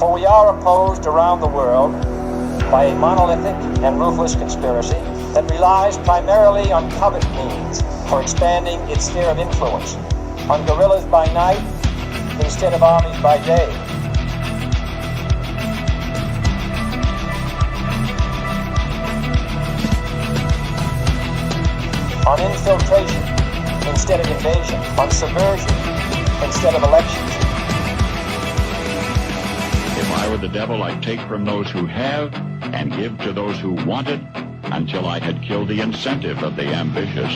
For we are opposed around the world by a monolithic and ruthless conspiracy that relies primarily on covert means for expanding its sphere of influence, on guerrillas by night instead of armies by day. On infiltration instead of invasion, on subversion instead of elections. If I were the devil, I'd take from those who have and give to those who want it until I had killed the incentive of the ambitious.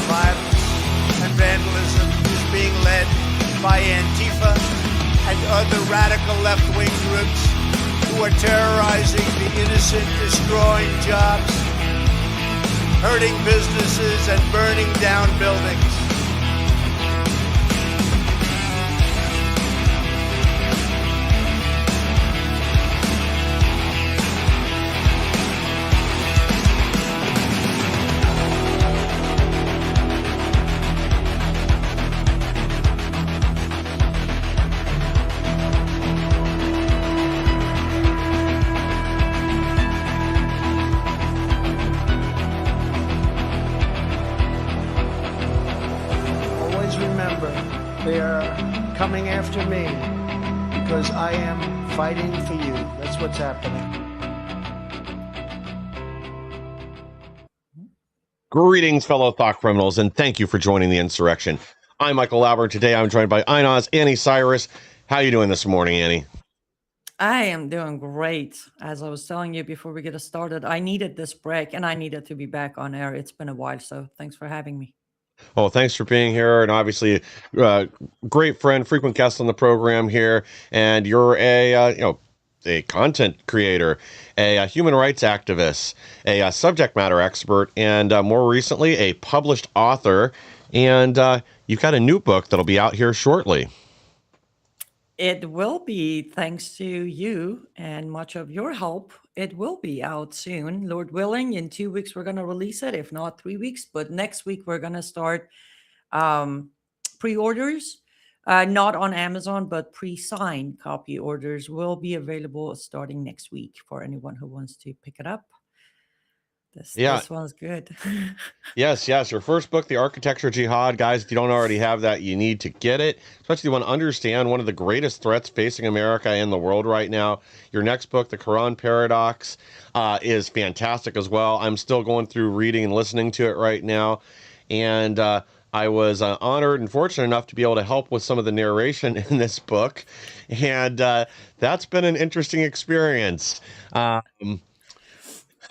Violence and vandalism is being led by Antifa and other radical left-wing groups who are terrorizing the innocent, destroying jobs, hurting businesses, and burning down buildings. They are coming after me because I am fighting for you. That's what's happening. Greetings, fellow thought criminals, and thank you for joining the insurrection. I'm Michael Lauber. Today I'm joined by Inaz Annie Cyrus. How are you doing this morning, Annie? I am doing great. As I was telling you before we get started, I needed this break and I needed to be back on air. It's been a while, so thanks for having me. Oh, thanks for being here, and obviously, great friend, frequent guest on the program here. And you're a content creator, a human rights activist, a subject matter expert, and more recently, a published author. And you've got a new book that'll be out here shortly. It will be, thanks to you and much of your help. It will be out soon, Lord willing. In 2 weeks, we're going to release it, if not 3 weeks. But next week, we're going to start pre-orders, not on Amazon, but pre-signed copy orders will be available starting next week for anyone who wants to pick it up. This one's good. Yes. Your first book, The Architecture Jihad. Guys, if you don't already have that, you need to get it. Especially if you want to understand one of the greatest threats facing America and the world right now. Your next book, The Quran Paradox, is fantastic as well. I'm still going through reading and listening to it right now. And I was honored and fortunate enough to be able to help with some of the narration in this book. And that's been an interesting experience.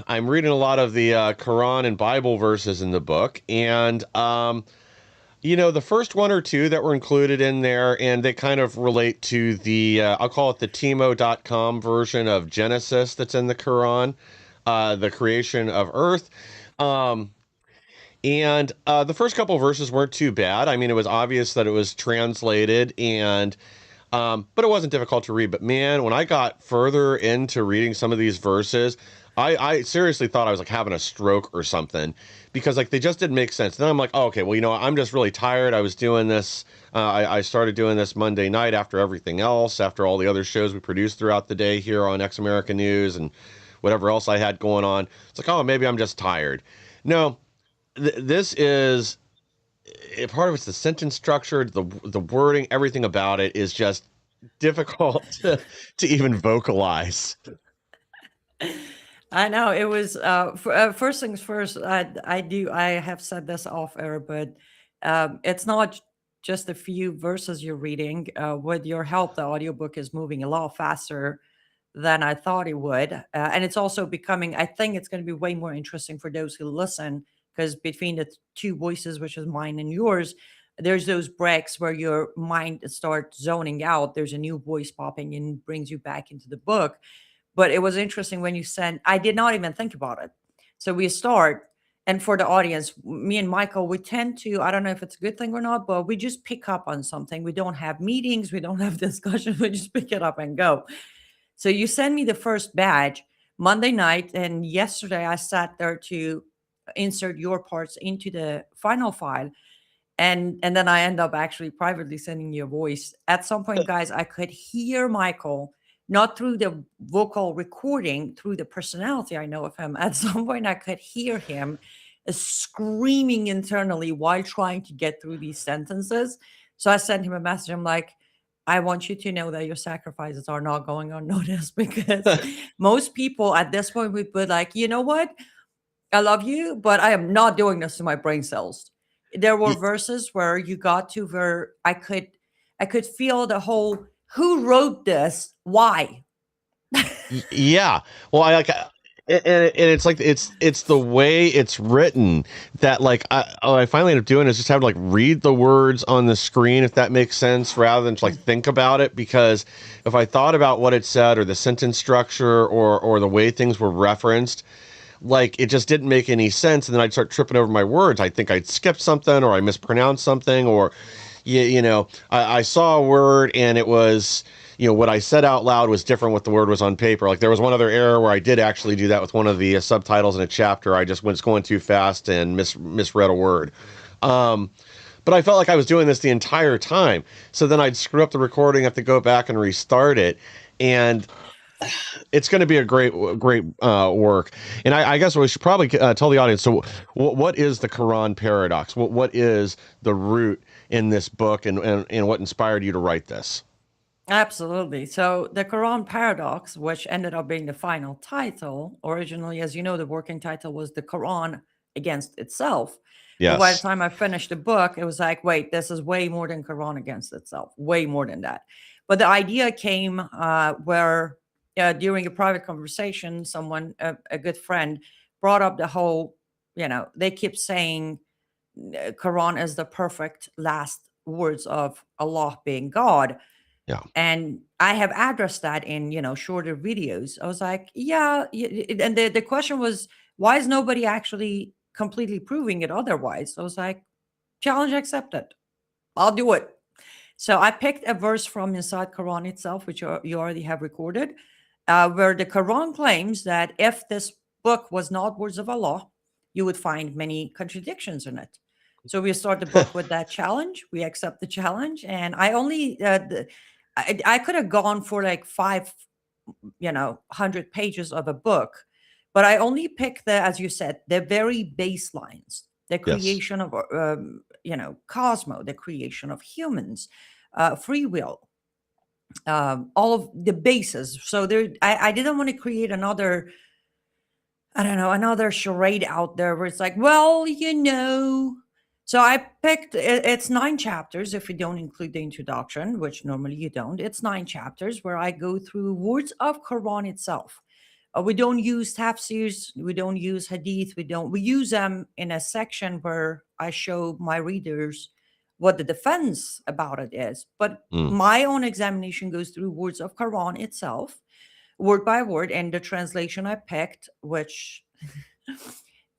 I'm reading a lot of the Quran and Bible verses in the book, and the first one or two that were included in there, and they kind of relate to the I'll call it the Timo.com version of Genesis that's in the Quran, the creation of Earth. And the first couple of verses weren't too bad. I mean, it was obvious that it was translated, and but it wasn't difficult to read. But man, when I got further into reading some of these verses, I seriously thought I was like having a stroke or something, because like they just didn't make sense. Then I'm like, oh, okay, well, I'm just really tired. I was doing this. I started doing this Monday night after everything else, after all the other shows we produced throughout the day here on Ex America News and whatever else I had going on. It's like, oh, maybe I'm just tired. No, this is part of it's the sentence structure, the wording, everything about it is just difficult to even vocalize. I know it was first things first. I have said this off air, but it's not just a few verses you're reading. With your help, the audiobook is moving a lot faster than I thought it would. And it's also becoming, I think it's going to be way more interesting for those who listen, because between the two voices, which is mine and yours, there's those breaks where your mind starts zoning out. There's a new voice popping and brings you back into the book. But it was interesting when you sent, I did not even think about it. So we start, and for the audience, me and Michael, we tend to, I don't know if it's a good thing or not, but we just pick up on something. We don't have meetings. We don't have discussions. We just pick it up and go. So you send me the first batch Monday night, and yesterday I sat there to insert your parts into the final file. and then I end up actually privately sending you a voice. At some point, guys, I could hear Michael, not through the vocal recording, through the personality I know of him. At some point, I could hear him screaming internally while trying to get through these sentences. So I sent him a message. I'm like, I want you to know that your sacrifices are not going unnoticed, because most people at this point would be like, you know what? I love you, but I am not doing this to my brain cells. There were verses where you got to where I could feel the whole, who wrote this? Why? Yeah. Well, and it's like it's the way it's written that like I finally end up doing is just have to like read the words on the screen, if that makes sense, rather than to like think about it. Because if I thought about what it said or the sentence structure or the way things were referenced, like it just didn't make any sense, and then I'd start tripping over my words. I think I'd skipped something or I mispronounced something, or I saw a word and it was, what I said out loud was different what the word was on paper. Like there was one other error where I did actually do that with one of the subtitles in a chapter. I just was going too fast and misread a word. But I felt like I was doing this the entire time. So then I'd screw up the recording, have to go back and restart it. And it's going to be a great work. And I guess we should probably tell the audience. So, what is the Quran paradox? What is the root in this book, and what inspired you to write this? Absolutely. So the Quran paradox, which ended up being the final title, originally, as you know, the working title was the Quran against itself. But by the Yes. time I finished the book, it was like, wait, this is way more than Quran against itself, way more than that. But the idea came where during a private conversation, someone, a good friend, brought up the whole, they keep saying Quran is the perfect last words of Allah being God. Yeah. And I have addressed that in, shorter videos. I was like, yeah. And the question was, why is nobody actually completely proving it otherwise? I was like, challenge accepted. I'll do it. So I picked a verse from inside Quran itself, which you already have recorded, where the Quran claims that if this book was not words of Allah, you would find many contradictions in it. So we start the book with that challenge. We accept the challenge, and I only I could have gone for like 100 pages of a book, but I only picked as you said, the very baselines, the Yes. creation of cosmo, the creation of humans, free will, all of the bases. So I didn't want to create another, I don't know, another charade out there where it's like, well, So I picked it's 9 chapters if you don't include the introduction, which normally you don't. It's 9 chapters where I go through words of Quran itself. We don't use tafsirs, we don't use hadith, we use them in a section where I show my readers what the defense about it is. But Mm. my own examination goes through words of Quran itself, word by word, and the translation I picked, which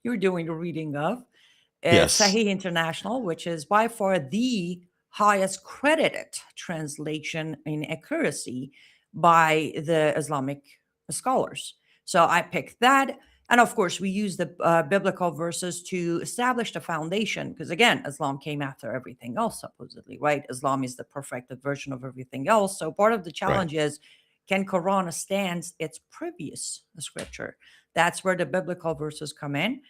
you're doing the reading of, is Yes. Sahih International, which is by far the highest credited translation in accuracy by the Islamic scholars. So I picked that. And of course, we use the biblical verses to establish the foundation, because again, Islam came after everything else, supposedly, right? Islam is the perfected version of everything else. So part of the Right. challenge is, can Quran stand its previous scripture? That's where the biblical verses come in.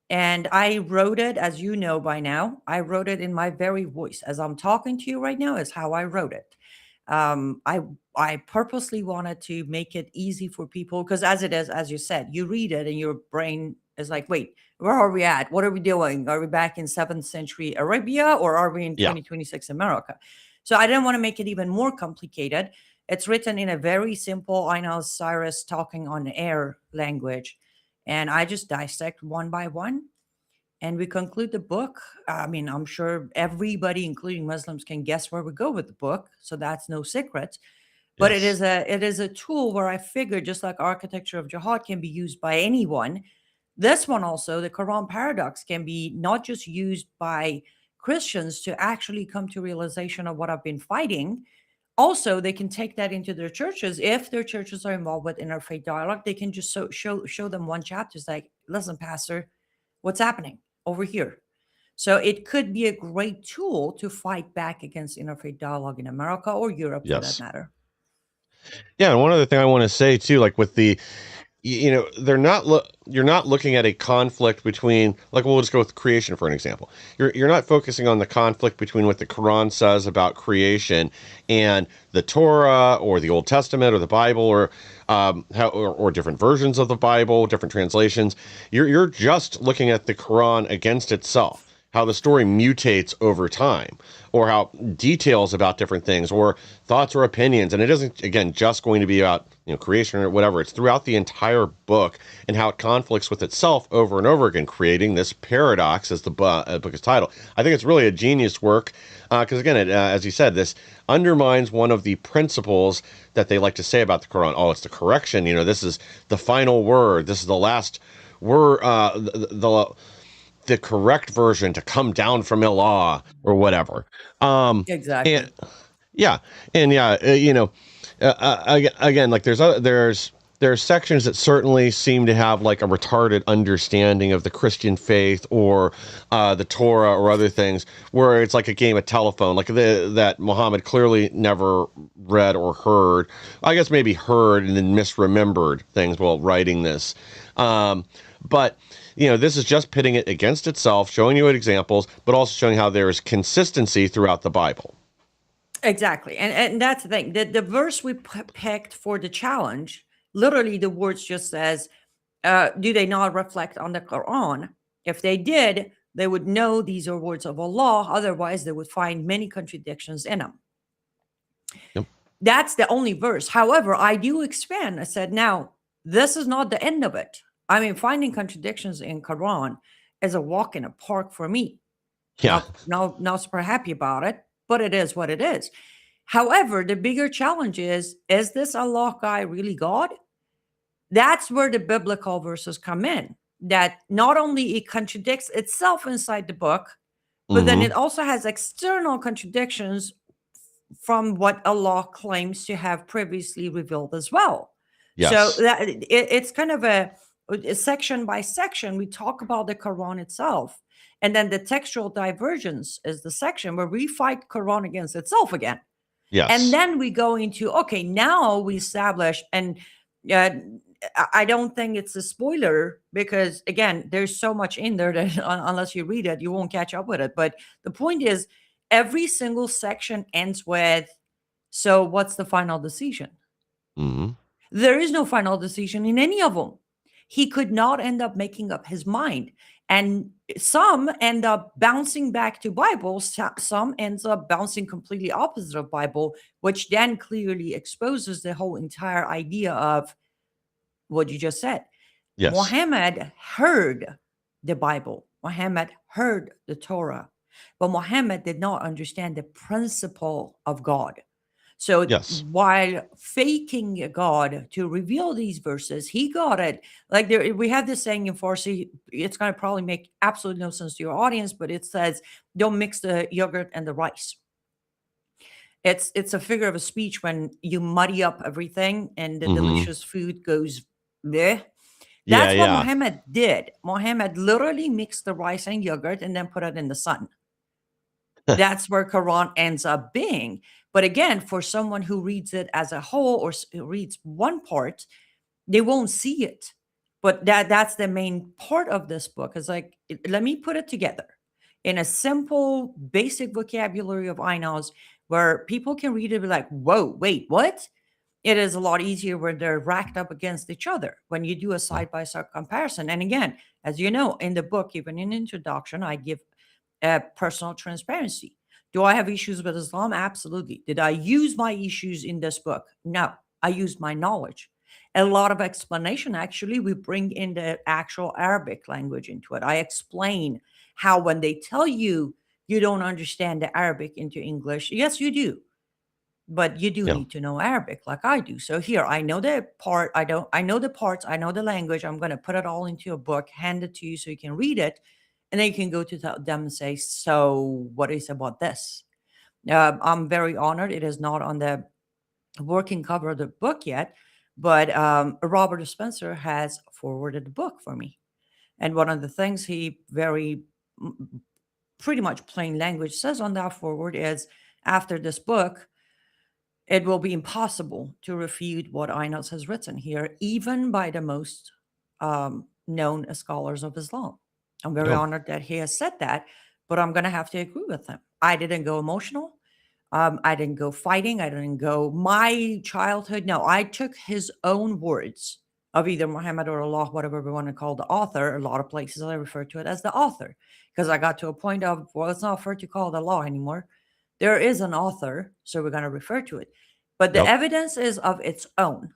And I wrote it, as you know by now, I wrote it in my very voice. As I'm talking to you right now, is how I wrote it. I purposely wanted to make it easy for people, because as it is, as you said, you read it and your brain is like, wait, where are we at? What are we doing? Are we back in 7th century Arabia, or are we in Yeah. 2026 America? So I didn't want to make it even more complicated. It's written in a very simple, I know, Cyrus talking on air language. And I just dissect one by one, and we conclude the book. I mean, I'm sure everybody, including Muslims, can guess where we go with the book, so that's no secret. But it Yes. is a tool where I figure, just like architecture of jihad can be used by anyone, this one also, the Quran paradox, can be not just used by Christians to actually come to realization of what I've been fighting. Also, they can take that into their churches. If their churches are involved with interfaith dialogue, they can just show them one chapter. It's like, listen, pastor, what's happening over here? So it could be a great tool to fight back against interfaith dialogue in America or Europe for that Yes. matter. Yeah, and one other thing I want to say too, like with the, they're not you're not looking at a conflict between, like, we'll just go with creation for an example. You're not focusing on the conflict between what the Quran says about creation and the Torah or the Old Testament or the Bible, or or different versions of the Bible, different translations. You're just looking at the Quran against itself, how the story mutates over time, or how details about different things, or thoughts or opinions. And it isn't, again, just going to be about, creation or whatever. It's throughout the entire book, and how it conflicts with itself over and over again, creating this paradox, as the book is titled. I think it's really a genius work, because again, as you said, this undermines one of the principles that they like to say about the Quran. Oh, it's the correction. This is the final word. This is the last word. The correct version to come down from Allah or whatever. Exactly. And yeah, and yeah, again, like there's sections that certainly seem to have like a retarded understanding of the Christian faith, or the Torah, or other things, where it's like a game of telephone, like that Muhammad clearly never read or heard. I guess maybe heard and then misremembered things while writing this. But this is just pitting it against itself, showing you examples, but also showing how there is consistency throughout the Bible. Exactly. And that's the thing. The verse we picked for the challenge, literally the words just says, do they not reflect on the Quran? If they did, they would know these are words of Allah. Otherwise, they would find many contradictions in them. Yep. That's the only verse. However, I do expand. I said, now, this is not the end of it. I mean, finding contradictions in Quran is a walk in a park for me. Yeah. Not super happy about it, but it is what it is. However, the bigger challenge is this Allah guy really God? That's where the biblical verses come in. That not only it contradicts itself inside the book, but then it also has external contradictions from what Allah claims to have previously revealed as well. So Yes. that it's kind of a section by section. We talk about the Quran itself, and then the textual divergence is the section where we fight Quran against itself again. Yes. And then we go into, okay, now we establish, and I don't think it's a spoiler because, again, there's so much in there that unless you read it, you won't catch up with it. But the point is, every single section ends with, so what's the final decision? Mm-hmm. There is no final decision in any of them. He could not end up making up his mind. And some end up bouncing back to Bible. Some ends up bouncing completely opposite of Bible, which then clearly exposes the whole entire idea of what you just said. Yes. Muhammad heard the Bible. Muhammad heard the Torah. But Muhammad did not understand the principle of God. So Yes. while faking a God to reveal these verses, he got it. Like we have this saying in Farsi, it's going to probably make absolutely no sense to your audience, but it says, don't mix the yogurt and the rice. It's a figure of a speech when you muddy up everything and the delicious food goes bleh. That's what Muhammad did. Muhammad literally mixed the rice and yogurt and then put it in the sun. That's where Quran ends up being. But again, for someone who reads it as a whole or reads one part, they won't see it. But that's the main part of this book. It's like, let me put it together in a simple, basic vocabulary of INOS where people can read it and be like, whoa, wait, what? It is a lot easier when they're racked up against each other when you do a side-by-side comparison. And again, as you know, in the book, even in introduction, I give personal transparency. Do I have issues with Islam? Absolutely. Did I use my issues in this book? No, I used my knowledge. A lot of explanation, actually, we bring in the actual Arabic language into it. I explain how when they tell you you don't understand the Arabic into English, yes, you do. But you do need to know Arabic like I do. So here, I know the part, I know the parts, I know the language. I'm going to put it all into a book, hand it to you so you can read it. And then you can go to them and say, so what is about this? I'm very honored. It is not on the working cover of the book yet, but Robert Spencer has forwarded the book for me. And one of the things he very pretty much plain language says on that forward is, after this book, it will be impossible to refute what Einos has written here, even by the most known scholars of Islam. I'm very honored that he has said that, but I'm going to have to agree with him. I didn't go emotional. I didn't go fighting. I didn't go my childhood. No, I took his own words of either Muhammad or Allah, whatever we want to call the author. A lot of places I refer to it as the author, because I got to a point of, well, it's not fair to call it Allah anymore. There is an author, so we're going to refer to it. But the evidence is of its own.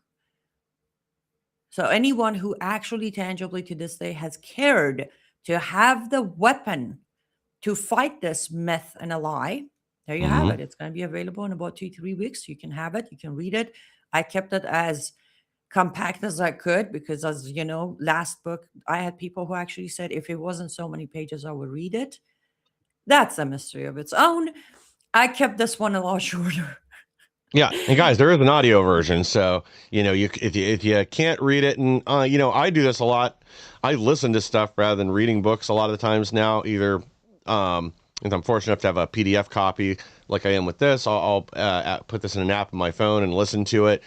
So anyone who actually tangibly to this day has cared to have the weapon to fight this myth and a lie, there you have it. It's going to be available in about 2-3 weeks. You can have it. You can read it. I kept it as compact as I could because, as you know, last book, I had people who actually said if it wasn't so many pages, I would read it. That's a mystery of its own. I kept this one a lot shorter. Yeah, and guys, there is an audio version, so if you can't read it, and I do this a lot. I listen to stuff rather than reading books a lot of the times now. Either, if I'm fortunate enough to have a PDF copy, like I am with this, I'll put this in an app on my phone and listen to it.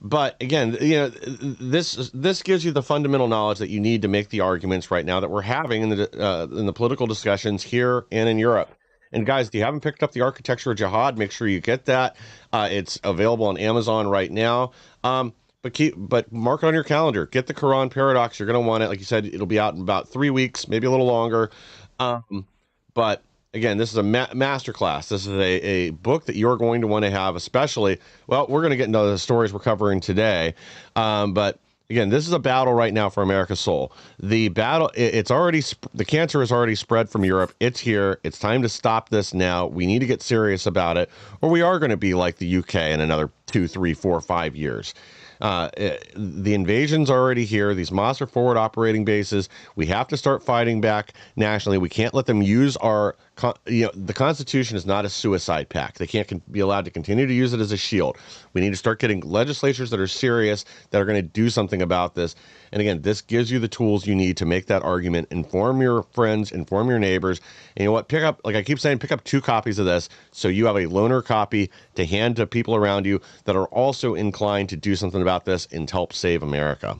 But again, this gives you the fundamental knowledge that you need to make the arguments right now that we're having in the political discussions here and in Europe. And guys, if you haven't picked up the Architecture of Jihad, make sure you get that. It's available on Amazon right now. But mark it on your calendar. Get the Quran Paradox. You're going to want it. Like you said, it'll be out in about 3 weeks, maybe a little longer. But again, this is a masterclass. This is a book that you're going to want to have, especially. Well, we're going to get into the stories we're covering today. But again, this is a battle right now for America's soul. The battle, the cancer has already spread from Europe. It's here. It's time to stop this now. We need to get serious about it, or we are going to be like the UK in another 2, 3, 4, 5 years. The invasion's already here. These monster forward operating bases. We have to start fighting back nationally. We can't let them use the Constitution is not a suicide pact. They can't be allowed to continue to use it as a shield. We need to start getting legislatures that are serious, that are going to do something about this. And again, this gives you the tools you need to make that argument. Inform your friends, inform your neighbors. And you know what? Like I keep saying, pick up 2 copies of this so you have a loaner copy to hand to people around you that are also inclined to do something about this and help save America.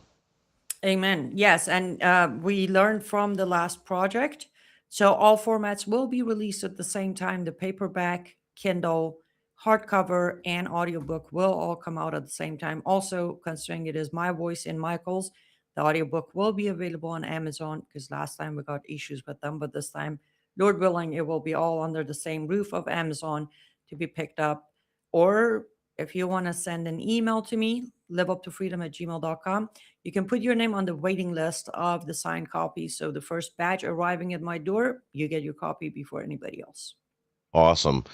Amen. Yes. And we learned from the last project. So all formats will be released at the same time. The paperback, Kindle, hardcover, and audiobook will all come out at the same time. Also, considering it is my voice and Michael's, the audiobook will be available on Amazon because last time we got issues with them, but this time, Lord willing, it will be all under the same roof of Amazon to be picked up. Or if you want to send an email to me, liveuptofreedom@gmail.com, you can put your name on the waiting list of the signed copy. So the first batch arriving at my door, you get your copy before anybody else. Awesome.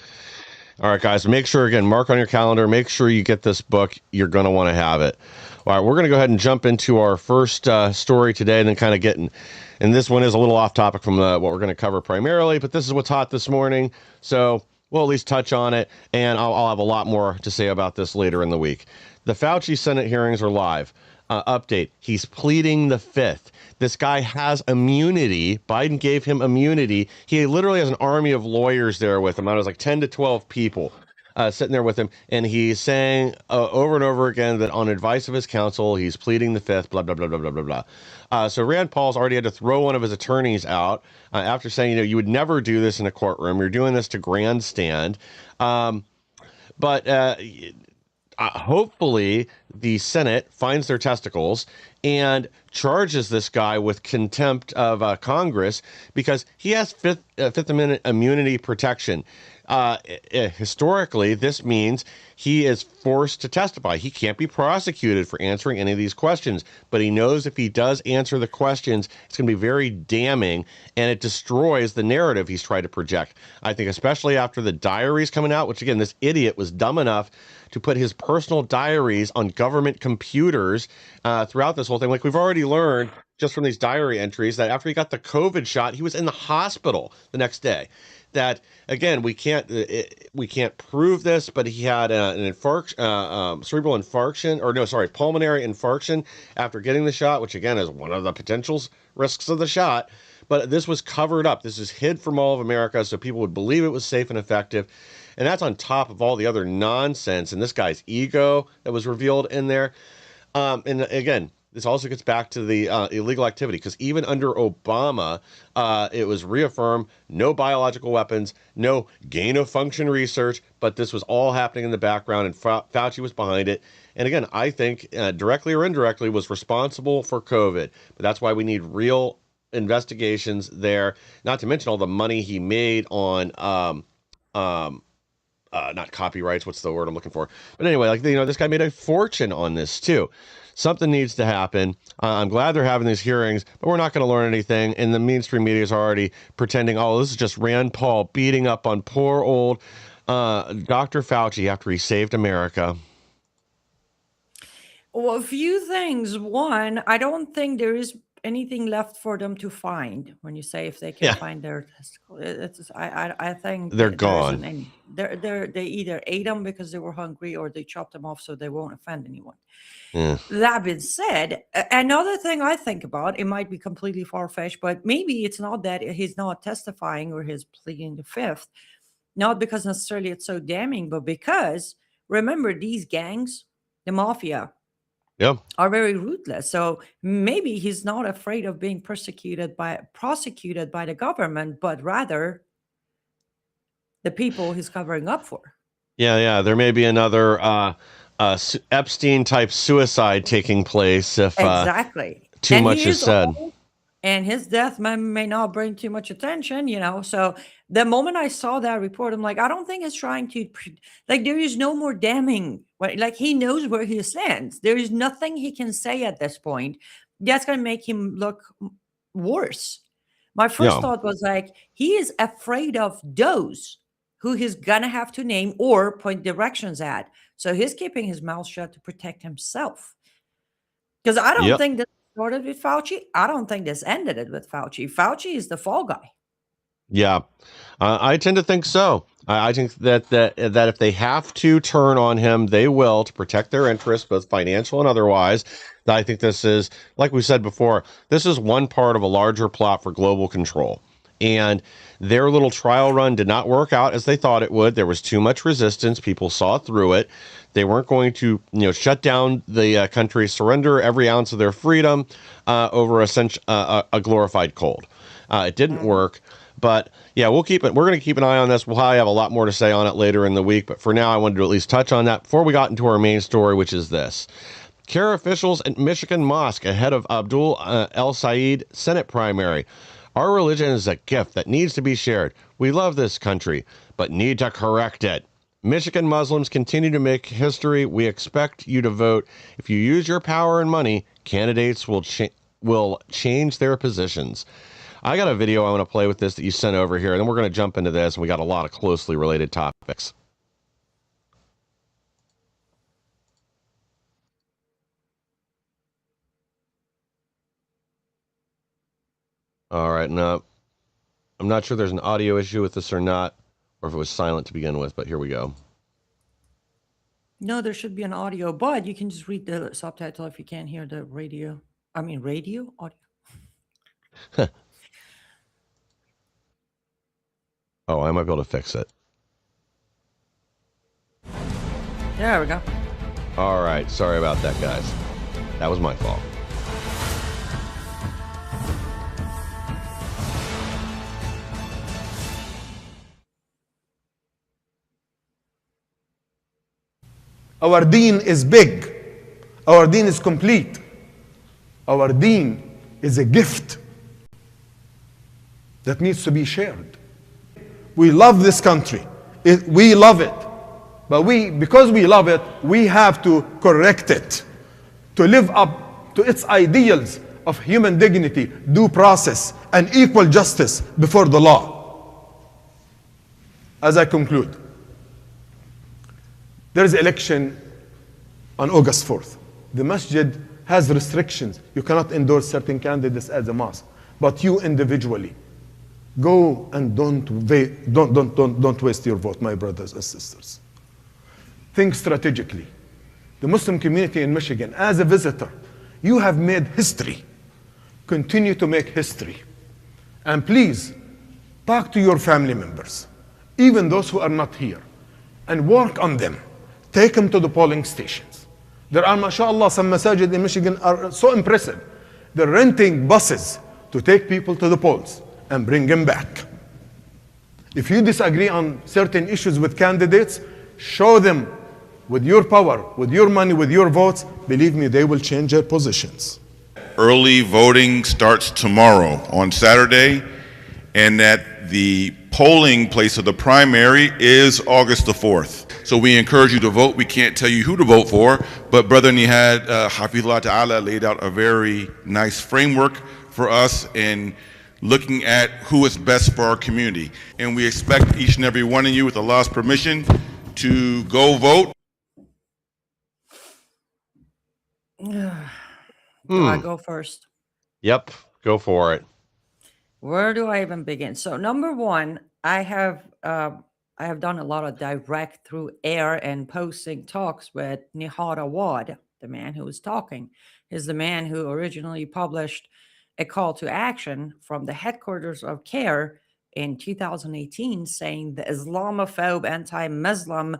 All right, guys, make sure, again, mark on your calendar. Make sure you get this book. You're going to want to have it. All right, we're going to go ahead and jump into our first story today and then kind of and this one is a little off topic from what we're going to cover primarily, but this is what's hot this morning. So we'll at least touch on it, and I'll have a lot more to say about this later in the week. The Fauci Senate hearings are live. Update, he's pleading the fifth. This guy has immunity. Biden gave him immunity. He literally has an army of lawyers there with him. I was like 10 to 12 people sitting there with him. And he's saying over and over again that on advice of his counsel, he's pleading the fifth, blah, blah, blah, blah, blah, blah, blah. So Rand Paul's already had to throw one of his attorneys out after saying, you would never do this in a courtroom. You're doing this to grandstand. But hopefully the Senate finds their testicles and charges this guy with contempt of Congress because he has Fifth Amendment immunity protection. Historically, this means he is forced to testify. He can't be prosecuted for answering any of these questions, but he knows if he does answer the questions, it's going to be very damning, and it destroys the narrative he's tried to project. I think especially after the diaries coming out, which again, this idiot was dumb enough to put his personal diaries on government computers throughout this whole thing. Like we've already learned just from these diary entries that after he got the COVID shot, he was in the hospital the next day. That again, we can't prove this, but he had an infarction, cerebral infarction, pulmonary infarction after getting the shot, which again is one of the potential risks of the shot. but this was covered up. This is hid from all of America so people would believe it was safe and effective. And that's on top of all the other nonsense and this guy's ego that was revealed in there. And again, this also gets back to the illegal activity, because even under Obama, it was reaffirmed no biological weapons, no gain of function research, but this was all happening in the background, and Fauci was behind it. And again, I think directly or indirectly was responsible for COVID. But that's why we need real investigations there, not to mention all the money he made on not copyrights. What's the word I'm looking for? But anyway, like, this guy made a fortune on this too. Something needs to happen. I'm glad they're having these hearings, but we're not going to learn anything. And the mainstream media is already pretending, oh, this is just Rand Paul beating up on poor old Dr. Fauci after he saved America. Well, a few things. One, I don't think there is anything left for them to find. When you say if they can find their testicle, I think they're there gone. isn't any. They either ate them because they were hungry, or they chopped them off so they won't offend anyone. Yeah. That being said, another thing I think about, it might be completely far-fetched, but maybe it's not that he's not testifying or he's pleading the fifth, not because necessarily it's so damning, but because, remember, these gangs, the mafia, are very ruthless. So maybe he's not afraid of being prosecuted by the government, but rather the people he's covering up for. Yeah. There may be another Epstein-type suicide taking place if Exactly. too much is said. Old, and his death may not bring too much attention, So the moment I saw that report, I'm like, I don't think it's trying to, there is no more damning. Like, he knows where he stands. There is nothing he can say at this point that's going to make him look worse. My first thought was he is afraid of those who he's going to have to name or point directions at. So he's keeping his mouth shut to protect himself. Because I don't think this started with Fauci. I don't think this ended it with Fauci. Fauci is the fall guy. Yeah, I tend to think so. I think that if they have to turn on him, they will, to protect their interests, both financial and otherwise. I think this is, like we said before, this is one part of a larger plot for global control. And their little trial run did not work out as they thought it would. There was too much resistance. People saw through it. They weren't going to, shut down the country, surrender every ounce of their freedom over a glorified cold. It didn't work. But yeah, we're going to keep an eye on this. We'll probably have a lot more to say on it later in the week. But for now, I wanted to at least touch on that before we got into our main story, which is this. CAIR officials at Michigan Mosque ahead of Abdul El Said Senate primary. Our religion is a gift that needs to be shared. We love this country, but need to correct it. Michigan Muslims continue to make history. We expect you to vote. If you use your power and money, candidates will change their positions. I got a video I want to play with this that you sent over here, and then we're going to jump into this, and we got a lot of closely related topics. All right, now, I'm not sure there's an audio issue with this or not, or if it was silent to begin with, but here we go. No, there should be an audio, but you can just read the subtitle if you can't hear the radio. I mean, radio? Audio. Oh, I might be able to fix it. There we go. All right, sorry about that, guys. That was my fault. Our deen is big. Our deen is complete. Our deen is a gift that needs to be shared. We love this country. We love it. But because we love it, we have to correct it, to live up to its ideals of human dignity, due process, and equal justice before the law. As I conclude, there is election on August 4th. The masjid has restrictions. You cannot endorse certain candidates as a mosque. But you individually, go and don't waste your vote, my brothers and sisters. Think strategically. The Muslim community in Michigan, as a visitor, you have made history. Continue to make history. And please, talk to your family members, even those who are not here, and work on them. Take them to the polling stations. There are, mashallah, some masajid in Michigan are so impressive. They're renting buses to take people to the polls and bring them back. If you disagree on certain issues with candidates, show them with your power, with your money, with your votes. Believe me, they will change their positions. Early voting starts tomorrow on Saturday, and that the polling place of the primary is August the 4th. So we encourage you to vote. We can't tell you who to vote for, but Brother Nihad Hafizullah Ta'ala laid out a very nice framework for us in looking at who is best for our community. And we expect each and every one of you, with Allah's permission, to go vote. Do I go first? Yep, go for it. Where do I even begin? So number one, I have done a lot of direct through air and posting talks with Nihad Awad, the man who was talking. Is the man who originally published a call to action from the headquarters of CAIR in 2018 saying the Islamophobe, anti-Muslim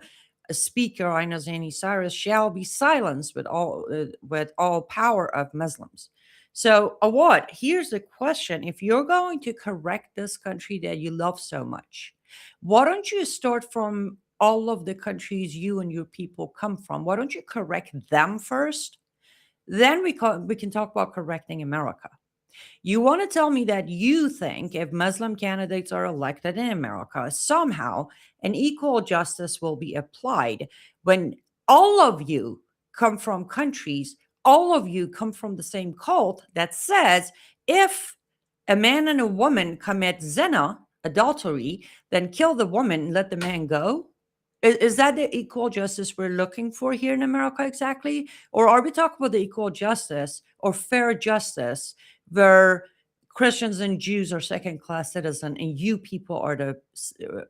speaker Ainazani Cyrus shall be silenced with all power of Muslims. So, Awad, here's the question. If you're going to correct this country that you love so much, why don't you start from all of the countries you and your people come from? Why don't you correct them first? Then we can talk about correcting America. You want to tell me that you think if Muslim candidates are elected in America, somehow an equal justice will be applied when all of you come from countries, all of you come from the same cult that says if a man and a woman commit zina, adultery, then kill the woman and let the man go? Is that the equal justice we're looking for here in America exactly? Or are we talking about the equal justice or fair justice where Christians and Jews are second-class citizens and you people are the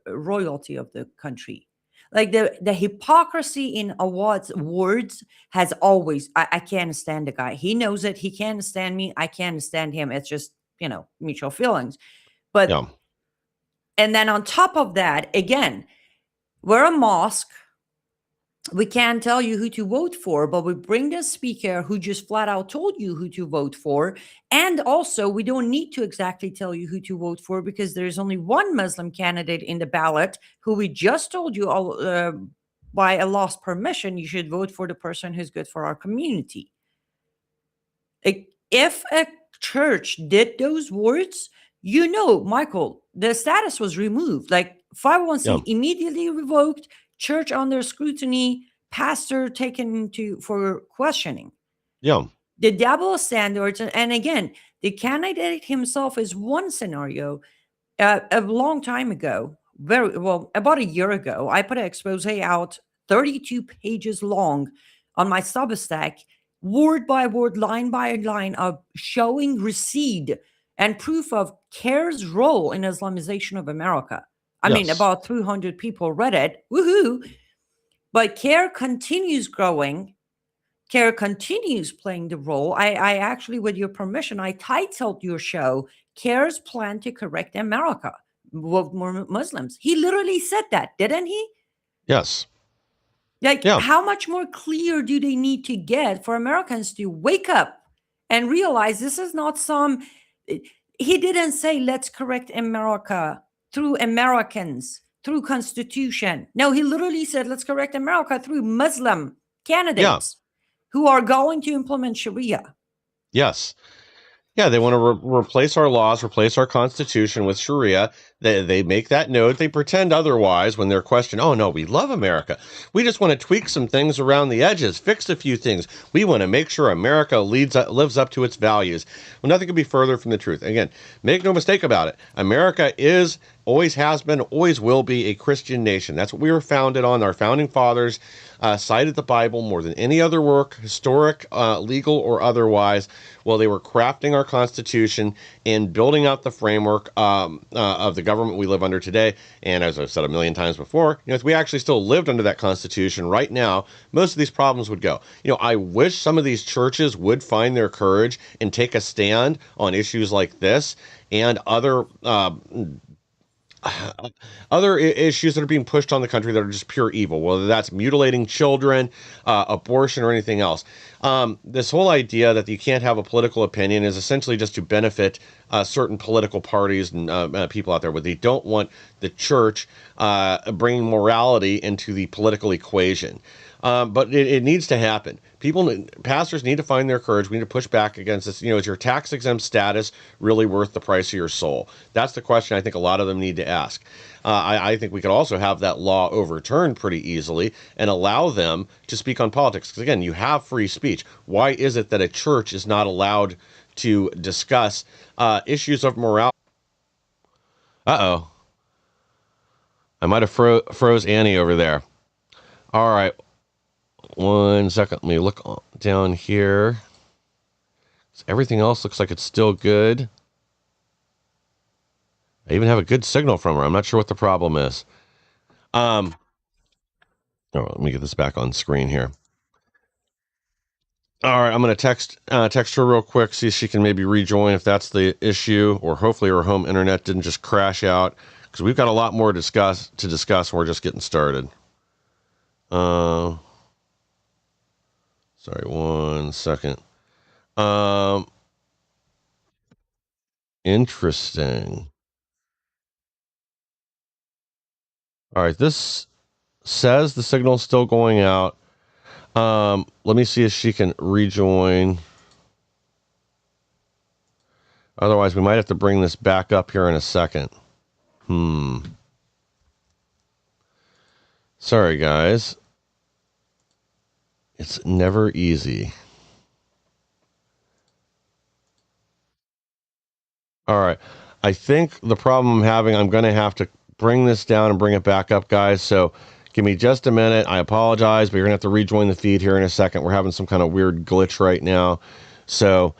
royalty of the country? Like the hypocrisy in Awad's words has always, I can't stand the guy. He knows it. He can't stand me. I can't stand him. It's just, mutual feelings. But, Yeah. And then on top of that, again, we're a mosque. We can't tell you who to vote for, but we bring the speaker who just flat out told you who to vote for. And also, we don't need to exactly tell you who to vote for because there's only one Muslim candidate in the ballot who we just told you by Allah's permission, you should vote for the person who's good for our community. If a church did those words, Michael, the status was removed. Like 501c immediately revoked, church under scrutiny, pastor taken for questioning. Yeah. The double standards, and again, the candidate himself is one scenario. A long time ago, about a year ago, I put an expose out 32 pages long on my Substack, word by word, line by line, of showing receipt and proof of CAIR's role in Islamization of America. I mean, about 300 people read it. Woohoo! But CAIR continues growing. CAIR continues playing the role. I actually, with your permission, I titled your show, CAIR's Plan to Correct America with More Muslims. He literally said that, didn't he? Yes. How much more clear do they need to get for Americans to wake up and realize this is not he didn't say, let's correct America through Americans, through Constitution. No, he literally said, let's correct America through Muslim candidates who are going to implement Sharia. Yes. Yeah, they want to replace our laws, replace our Constitution with Sharia. They make that note. They pretend otherwise when they're questioned. Oh, no, we love America. We just want to tweak some things around the edges, fix a few things. We want to make sure America lives up to its values. Well, nothing could be further from the truth. Again, make no mistake about it. America is, always has been, always will be a Christian nation. That's what we were founded on. Our founding fathers cited the Bible more than any other work, historic, legal, or otherwise. Well, they were crafting our Constitution and building out the framework of the government we live under today. And as I've said a million times before, if we actually still lived under that Constitution right now, most of these problems would go. I wish some of these churches would find their courage and take a stand on issues like this and other issues that are being pushed on the country that are just pure evil, whether that's mutilating children, abortion, or anything else. This whole idea that you can't have a political opinion is essentially just to benefit certain political parties and people out there, where they don't want the church bringing morality into the political equation. But it needs to happen. Pastors need to find their courage. We need to push back against this. Is your tax exempt status really worth the price of your soul? That's the question I think a lot of them need to ask. I think we could also have that law overturned pretty easily and allow them to speak on politics. Because again, you have free speech. Why is it that a church is not allowed to discuss issues of morality? Uh-oh. I might have froze Annie over there. All right. 1 second. Let me look down here. Everything else looks like it's still good. I even have a good signal from her. I'm not sure what the problem is. Oh, let me get this back on screen here. All right, I'm going to text her real quick, see if she can maybe rejoin if that's the issue, or hopefully her home internet didn't just crash out, because we've got a lot more to discuss, and we're just getting started. Sorry, 1 second. Interesting. All right, this says the signal's still going out. Let me see if she can rejoin. Otherwise, we might have to bring this back up here in a second. Sorry, guys. It's never easy. All right. I think the problem I'm having, I'm going to have to bring this down and bring it back up, guys. So give me just a minute. I apologize, but you're going to have to rejoin the feed here in a second. We're having some kind of weird glitch right now. So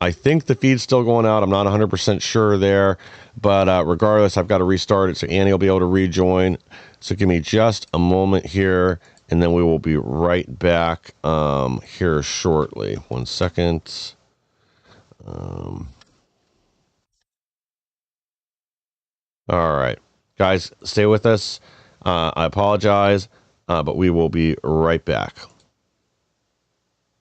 I think the feed's still going out. I'm not 100% sure there. But regardless, I've got to restart it so Annie will be able to rejoin. So give me just a moment here, and then we will be right back here shortly. 1 second. All right. Guys, stay with us. I apologize, but we will be right back.